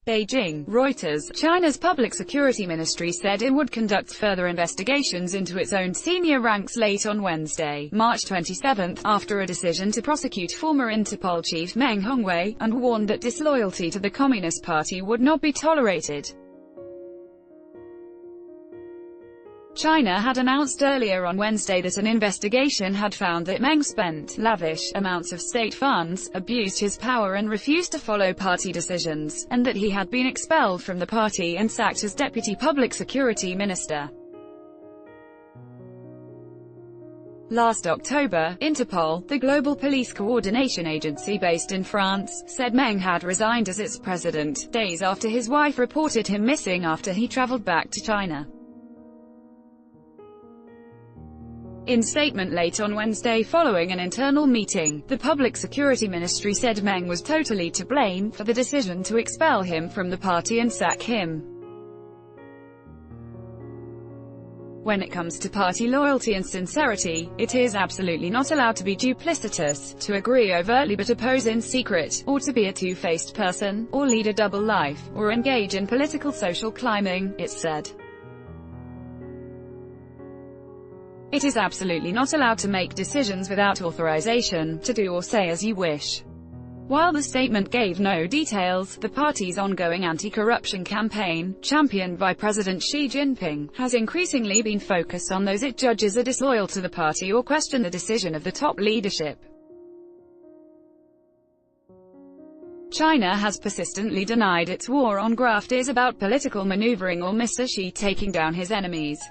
Beijing, Reuters. China's Public Security Ministry said it would conduct further investigations into its own senior ranks late on Wednesday, March 27, after a decision to prosecute former Interpol chief Meng Hongwei, and warned that disloyalty to the Communist Party would not be tolerated. China had announced earlier on Wednesday that an investigation had found that Meng spent lavish amounts of state funds, abused his power and refused to follow party decisions, and that he had been expelled from the party and sacked as deputy public security minister. Last October, Interpol, the global police coordination agency based in France, said Meng had resigned as its president, days after his wife reported him missing after he traveled back to China. In statement late on Wednesday following an internal meeting, the Public Security Ministry said Meng was totally to blame for the decision to expel him from the party and sack him. When it comes to party loyalty and sincerity, it is absolutely not allowed to be duplicitous, to agree overtly but oppose in secret, or to be a two-faced person, or lead a double life, or engage in political social climbing, it said. It is absolutely not allowed to make decisions without authorization, to do or say as you wish. While the statement gave no details, the party's ongoing anti-corruption campaign, championed by President Xi Jinping, has increasingly been focused on those it judges are disloyal to the party or question the decision of the top leadership. China has persistently denied its war on graft is about political maneuvering or Mr. Xi taking down his enemies.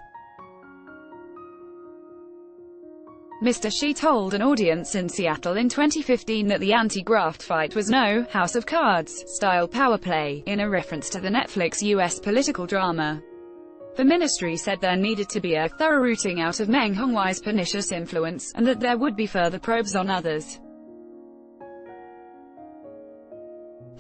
Mr. Xi told an audience in Seattle in 2015 that the anti-graft fight was no House of Cards-style power play, in a reference to the Netflix U.S. political drama. The ministry said there needed to be a thorough rooting out of Meng Hongwei's pernicious influence, and that there would be further probes on others.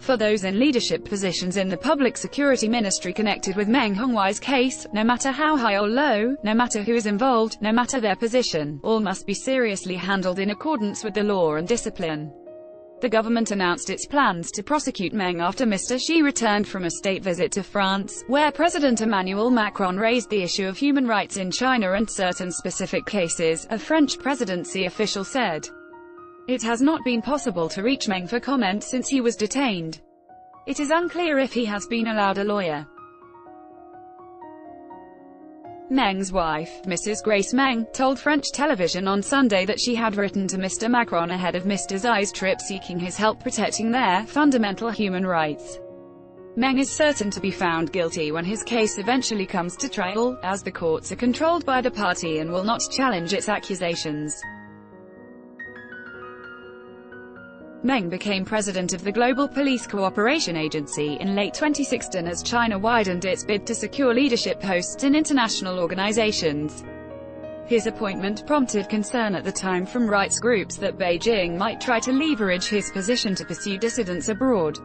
For those in leadership positions in the Public Security Ministry connected with Meng Hongwei's case, no matter how high or low, no matter who is involved, no matter their position, all must be seriously handled in accordance with the law and discipline. The government announced its plans to prosecute Meng after Mr. Xi returned from a state visit to France, where President Emmanuel Macron raised the issue of human rights in China and certain specific cases, a French presidency official said. It has not been possible to reach Meng for comment since he was detained. It is unclear if he has been allowed a lawyer. Meng's wife, Mrs. Grace Meng, told French television on Sunday that she had written to Mr. Macron ahead of Mr. Xi's trip seeking his help protecting their fundamental human rights. Meng is certain to be found guilty when his case eventually comes to trial, as the courts are controlled by the party and will not challenge its accusations. Meng became president of the Global Police Cooperation Agency in late 2016 as China widened its bid to secure leadership posts in international organizations. His appointment prompted concern at the time from rights groups that Beijing might try to leverage his position to pursue dissidents abroad.